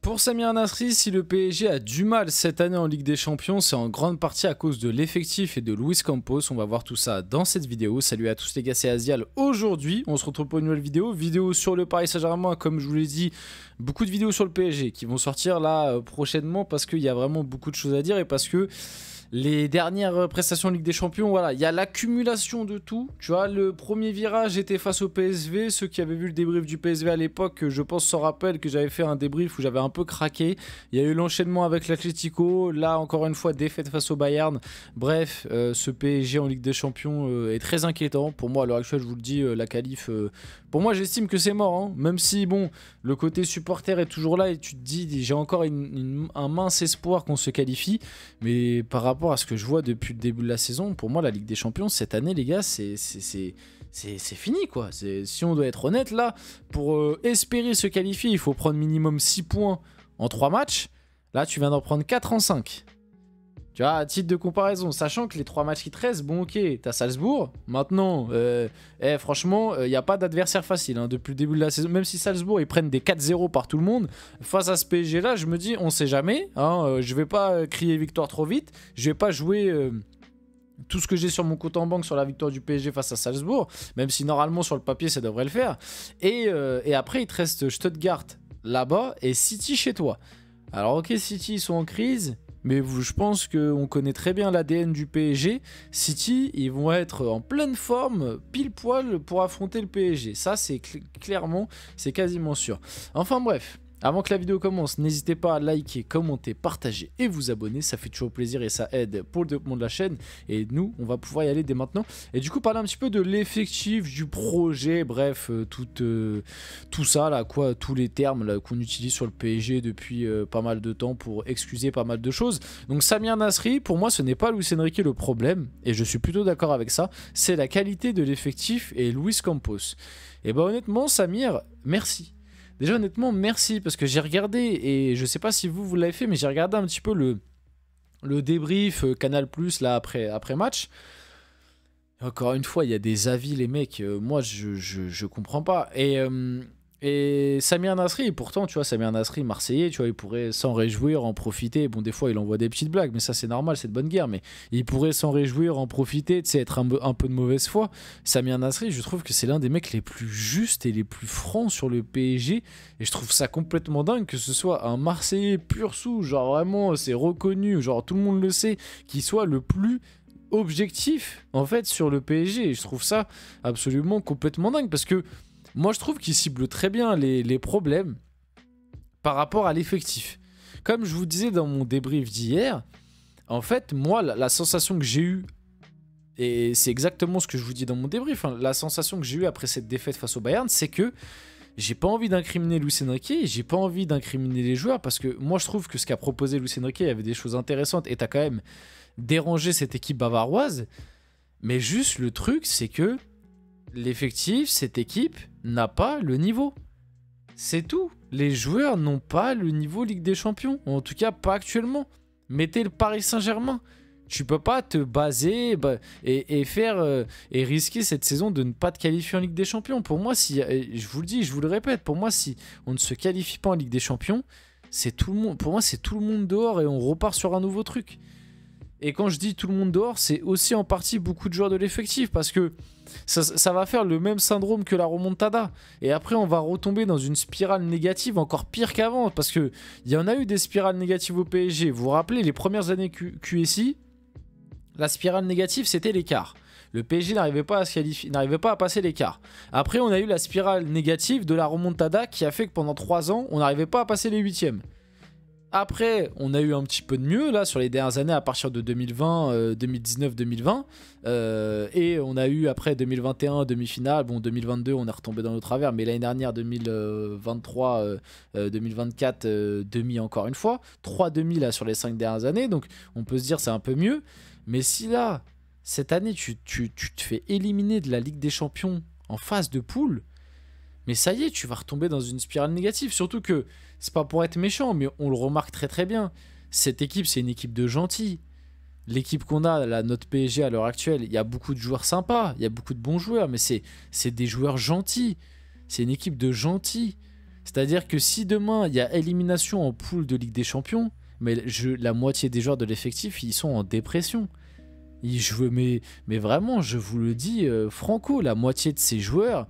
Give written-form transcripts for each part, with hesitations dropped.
Pour Samir Nasri, si le PSG a du mal cette année en Ligue des Champions, c'est en grande partie à cause de l'effectif et de Luis Campos. On va voir tout ça dans cette vidéo. Salut à tous les gars, c'est Azial. Aujourd'hui, on se retrouve pour une nouvelle vidéo sur le Paris Saint-Germain. Comme je vous l'ai dit, beaucoup de vidéos sur le PSG qui vont sortir là prochainement parce qu'il y a vraiment beaucoup de choses à dire et parce que les dernières prestations en Ligue des Champions, voilà, il y a l'accumulation de tout. Tu vois, le premier virage était face au PSV. Ceux qui avaient vu le débrief du PSV à l'époque, je pense, se rappellent que j'avais fait un débrief où j'avais un peu craqué. Il y a eu l'enchaînement avec l'Atlético. Là, encore une fois, défaite face au Bayern. Bref, ce PSG en Ligue des Champions est très inquiétant. Pour moi, à l'heure actuelle, je vous le dis, la qualif... pour moi, j'estime que c'est mort. Hein. Même si, bon, le côté supporter est toujours là et tu te dis, j'ai encore un mince espoir qu'on se qualifie. Mais par rapport à ce que je vois depuis le début de la saison, pour moi la Ligue des Champions cette année, les gars, c'est fini quoi. Si on doit être honnête là, pour espérer se qualifier, il faut prendre minimum 6 points en 3 matchs. Là tu viens d'en prendre 4 en 5. Tu vois, à titre de comparaison, sachant que les 3 matchs qui te restent, bon ok, t'as Salzbourg. Maintenant, franchement, il n'y a pas d'adversaire facile hein, depuis le début de la saison. Même si Salzbourg, ils prennent des 4-0 par tout le monde, face à ce PSG là, je me dis, on sait jamais. Hein, je vais pas crier victoire trop vite. Je vais pas jouer... tout ce que j'ai sur mon compte en banque sur la victoire du PSG face à Salzbourg, même si normalement sur le papier ça devrait le faire. Et après il te reste Stuttgart là-bas et City chez toi. Alors ok, City ils sont en crise, mais je pense qu'on connaît très bien l'ADN du PSG. City, ils vont être en pleine forme, pile poil pour affronter le PSG. Ça c'est clairement, c'est quasiment sûr. Enfin bref. Avant que la vidéo commence, n'hésitez pas à liker, commenter, partager et vous abonner. Ça fait toujours plaisir et ça aide pour le développement de la chaîne. Et nous, on va pouvoir y aller dès maintenant. Et du coup, parler un petit peu de l'effectif, du projet, bref, tout ça, là, quoi, tous les termes qu'on utilise sur le PSG depuis pas mal de temps pour excuser pas mal de choses. Donc Samir Nasri, pour moi, ce n'est pas Luis Enrique le problème. Et je suis plutôt d'accord avec ça. C'est la qualité de l'effectif et Luis Campos. Et bah honnêtement, Samir, merci. Déjà honnêtement merci parce que j'ai regardé et je sais pas si vous l'avez fait mais j'ai regardé un petit peu le débrief Canal Plus là après match. Et encore une fois il y a des avis les mecs, moi je comprends pas et Samir Nasri, pourtant, tu vois, Samir Nasri, Marseillais, tu vois, il pourrait s'en réjouir, en profiter. Bon, des fois, il envoie des petites blagues, mais ça, c'est normal, c'est de bonne guerre. Mais il pourrait s'en réjouir, en profiter, tu sais, être un peu de mauvaise foi. Samir Nasri, je trouve que c'est l'un des mecs les plus justes et les plus francs sur le PSG. Et je trouve ça complètement dingue que ce soit un Marseillais pur sou, genre vraiment, c'est reconnu, genre tout le monde le sait, qui soit le plus objectif, en fait, sur le PSG. Et je trouve ça absolument complètement dingue parce que moi, je trouve qu'il cible très bien les problèmes par rapport à l'effectif. Comme je vous disais dans mon débrief d'hier, en fait, moi, la sensation que j'ai eue, et c'est exactement ce que je vous dis dans mon débrief, hein, la sensation que j'ai eue après cette défaite face au Bayern, c'est que j'ai pas envie d'incriminer Luis Enrique, j'ai pas envie d'incriminer les joueurs, parce que moi, je trouve que ce qu'a proposé Luis Enrique, il y avait des choses intéressantes, et t'as quand même dérangé cette équipe bavaroise, mais juste le truc, c'est que l'effectif, cette équipe, n'a pas le niveau. C'est tout. Les joueurs n'ont pas le niveau Ligue des Champions. En tout cas, pas actuellement. Mettez le Paris Saint-Germain. Tu peux pas te baser et faire et risquer cette saison de ne pas te qualifier en Ligue des Champions. Pour moi, si je vous le dis, je vous le répète, pour moi, si on ne se qualifie pas en Ligue des Champions, c'est tout le monde. Pour moi, c'est tout le monde dehors et on repart sur un nouveau truc. Et quand je dis tout le monde dehors, c'est aussi en partie beaucoup de joueurs de l'effectif parce que ça va faire le même syndrome que la remontada. Et après, on va retomber dans une spirale négative encore pire qu'avant parce qu'il y en a eu des spirales négatives au PSG. Vous vous rappelez, les premières années QSI, la spirale négative, c'était l'écart. Le PSG n'arrivait pas à se qualifier, n'arrivait pas à passer l'écart. Après, on a eu la spirale négative de la remontada qui a fait que pendant 3 ans, on n'arrivait pas à passer les 8e. Après, on a eu un petit peu de mieux là sur les dernières années à partir de 2020, 2019-2020. Et on a eu après 2021, demi-finale. Bon, 2022, on est retombé dans nos travers. Mais l'année dernière, 2023, 2024, demi encore une fois. 3 demi là sur les 5 dernières années. Donc, on peut se dire c'est un peu mieux. Mais si là, cette année, tu te fais éliminer de la Ligue des Champions en phase de poule, mais ça y est, tu vas retomber dans une spirale négative. Surtout que, c'est pas pour être méchant, mais on le remarque très très bien. Cette équipe, c'est une équipe de gentils. L'équipe qu'on a, là, notre PSG à l'heure actuelle, il y a beaucoup de joueurs sympas, il y a beaucoup de bons joueurs, mais c'est des joueurs gentils. C'est une équipe de gentils. C'est-à-dire que si demain, il y a élimination en poule de Ligue des Champions, mais la moitié des joueurs de l'effectif, ils sont en dépression. Mais vraiment, je vous le dis, franco, la moitié de ces joueurs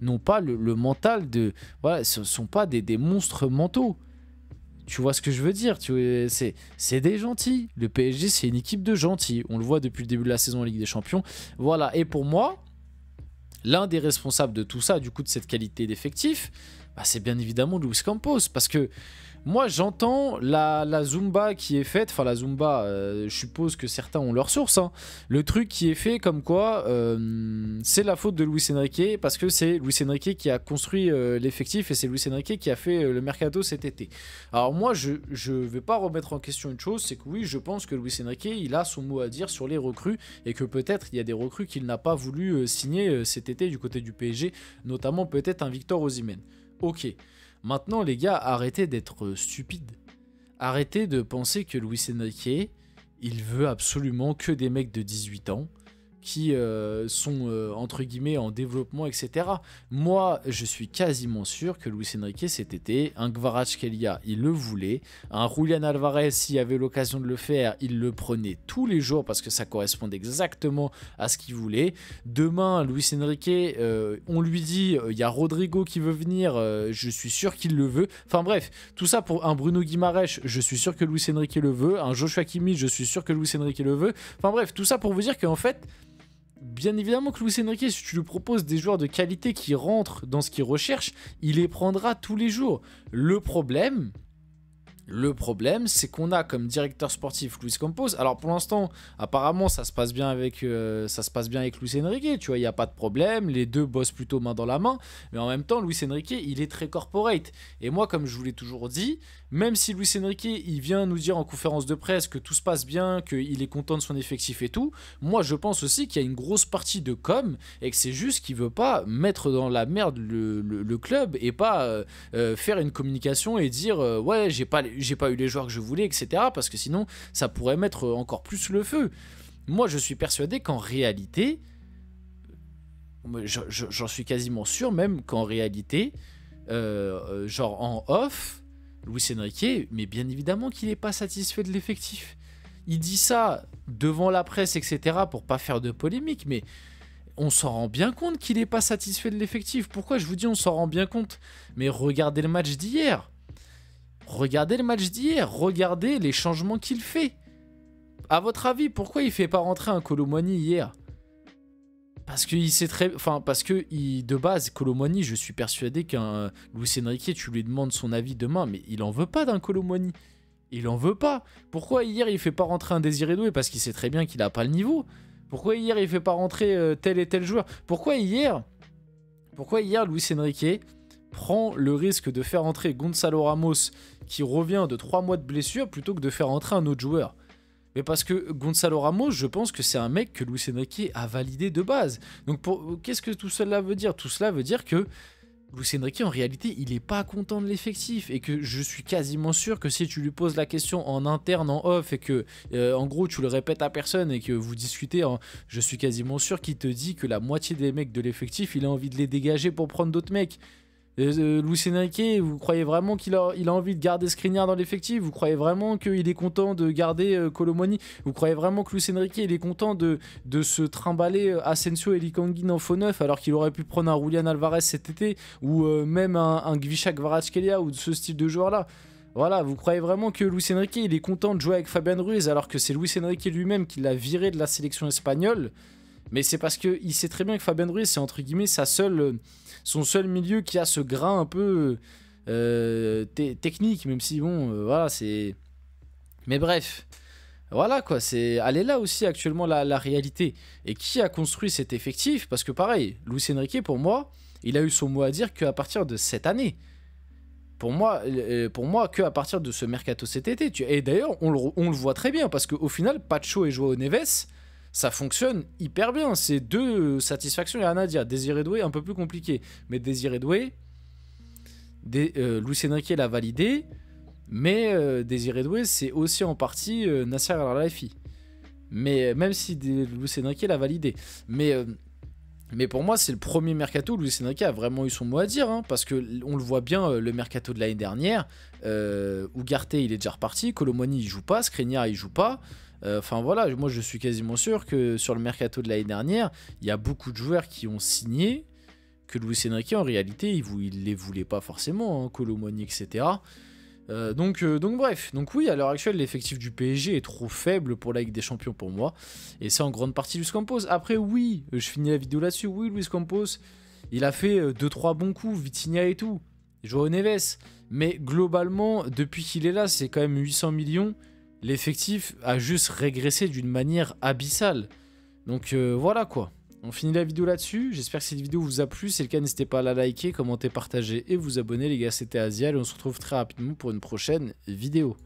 n'ont pas le mental de... Voilà, ce ne sont pas des monstres mentaux. Tu vois ce que je veux dire? C'est des gentils. Le PSG, c'est une équipe de gentils. On le voit depuis le début de la saison en Ligue des Champions. Voilà, et pour moi, l'un des responsables de tout ça, du coup de cette qualité d'effectif, bah, c'est bien évidemment Luis Campos. Parce que moi, j'entends la Zumba qui est faite. Enfin, la Zumba, je suppose que certains ont leur source. Hein. Le truc qui est fait comme quoi c'est la faute de Luis Enrique parce que c'est Luis Enrique qui a construit l'effectif et c'est Luis Enrique qui a fait le mercato cet été. Alors moi, je vais pas remettre en question une chose, c'est que oui, je pense que Luis Enrique, il a son mot à dire sur les recrues et que peut-être il y a des recrues qu'il n'a pas voulu signer cet été du côté du PSG, notamment peut-être un Victor Osimhen. Ok. Maintenant, les gars, arrêtez d'être stupides. Arrêtez de penser que Luis Enrique, il veut absolument que des mecs de 18 ans qui sont, entre guillemets, en développement, etc. Moi, je suis quasiment sûr que Luis Enrique, cet été, un Kvaratskhelia, il le voulait. Un Julian Alvarez, s'il avait l'occasion de le faire, il le prenait tous les jours parce que ça correspondait exactement à ce qu'il voulait. Demain, Luis Enrique, on lui dit, il y a Rodrigo qui veut venir, je suis sûr qu'il le veut. Enfin bref, tout ça pour un Bruno Guimaraes, je suis sûr que Luis Enrique le veut. Un Joshua Kimmich, je suis sûr que Luis Enrique le veut. Enfin bref, tout ça pour vous dire qu'en fait, bien évidemment que Luis Enrique, si tu lui proposes des joueurs de qualité qui rentrent dans ce qu'il recherche, il les prendra tous les jours. Le problème, c'est qu'on a comme directeur sportif Luis Campos. Alors pour l'instant, apparemment, ça se passe bien avec Luis Enrique. Tu vois, il n'y a pas de problème. Les deux bossent plutôt main dans la main. Mais en même temps, Luis Enrique, il est très corporate. Et moi, comme je vous l'ai toujours dit, même si Luis Enrique, il vient nous dire en conférence de presse que tout se passe bien, qu'il est content de son effectif et tout, moi, je pense aussi qu'il y a une grosse partie de com et que c'est juste qu'il veut pas mettre dans la merde le club et pas faire une communication et dire ouais, j'ai pas eu les joueurs que je voulais, etc. Parce que sinon, ça pourrait mettre encore plus le feu. Moi, je suis persuadé qu'en réalité, j'en suis quasiment sûr même qu'en réalité, genre en off, Luis Enrique, mais bien évidemment qu'il n'est pas satisfait de l'effectif. Il dit ça devant la presse, etc. pour pas faire de polémique, mais on s'en rend bien compte qu'il n'est pas satisfait de l'effectif. Pourquoi je vous dis on s'en rend bien compte? Mais regardez le match d'hier. Regardez les changements qu'il fait. À votre avis, pourquoi il fait pas rentrer un Kolo Muani hier? Parce qu'il sait très... Enfin, parce que de base, Kolo Muani, je suis persuadé qu'un Luis Enrique, tu lui demandes son avis demain, mais il en veut pas d'un Kolo Muani. Il en veut pas. Pourquoi hier, il fait pas rentrer un Désiré Doué? Parce qu'il sait très bien qu'il a pas le niveau. Pourquoi hier, il fait pas rentrer tel et tel joueur? Pourquoi hier, Luis Enrique prend le risque de faire entrer Gonzalo Ramos, qui revient de 3 mois de blessure, plutôt que de faire entrer un autre joueur? Mais parce que Gonzalo Ramos, je pense que c'est un mec que Luis Enrique a validé de base. Donc qu'est-ce que tout cela veut dire? Tout cela veut dire que Luis Enrique, en réalité, il n'est pas content de l'effectif. Et que je suis quasiment sûr que si tu lui poses la question en interne, en off, et que, en gros, tu le répètes à personne et que vous discutez, je suis quasiment sûr qu'il te dit que la moitié des mecs de l'effectif, il a envie de les dégager pour prendre d'autres mecs. Luis Enrique, vous croyez vraiment qu'il a envie de garder Skriniar dans l'effectif? Vous croyez vraiment qu'il est content de garder Kolo Muani? Vous croyez vraiment que Luis Enrique, il est content de se trimballer Asensio et Likangin en faux neuf alors qu'il aurait pu prendre un Julian Alvarez cet été ou même un Gvisha Kvaratskhelia ou de ce style de joueur-là? Voilà, vous croyez vraiment que Luis Enrique, il est content de jouer avec Fabian Ruiz alors que c'est Luis Enrique lui-même qui l'a viré de la sélection espagnole? Mais c'est parce qu'il sait très bien que Fabian Ruiz, c'est entre guillemets son seul milieu qui a ce grain un peu technique, même si bon, voilà, c'est... Mais bref, voilà quoi, elle est là aussi actuellement la réalité. Et qui a construit cet effectif? Parce que pareil, Luis Enrique, pour moi, il a eu son mot à dire qu'à partir de cette année. Pour moi, qu'à partir de ce mercato cet été. Et d'ailleurs, on le voit très bien, parce qu'au final, Pacho et Joao Neves, ça fonctionne hyper bien. C'est deux satisfactions, il n'y a rien à dire. Désiré Doué, un peu plus compliqué. Mais Désiré Doué, Luis Enrique l'a validé. Mais Désiré Doué, c'est aussi en partie Nasser Al-Khelaifi. Mais même si Luis Enrique l'a validé. Mais Mais pour moi, c'est le premier mercato où Luis Enrique a vraiment eu son mot à dire, hein, parce que on le voit bien, le mercato de l'année dernière, Ugarte il est déjà reparti, Kolo Muani il joue pas, Skriniar il joue pas. Enfin voilà, moi je suis quasiment sûr que sur le mercato de l'année dernière, il y a beaucoup de joueurs qui ont signé, que Luis Enrique en réalité il les voulait pas forcément, hein, Kolo Muani etc. Donc bref, donc oui, à l'heure actuelle, l'effectif du PSG est trop faible pour la Ligue des Champions pour moi. Et c'est en grande partie Luis Campos. Après, oui, je finis la vidéo là-dessus. Oui, Luis Campos, il a fait 2-3 bons coups, Vitinha et tout. Joao Neves. Mais globalement, depuis qu'il est là, c'est quand même 800 millions. L'effectif a juste régressé d'une manière abyssale. Donc voilà quoi. On finit la vidéo là-dessus, j'espère que cette vidéo vous a plu, si c'est le cas n'hésitez pas à la liker, commenter, partager et vous abonner les gars, c'était Azial et on se retrouve très rapidement pour une prochaine vidéo.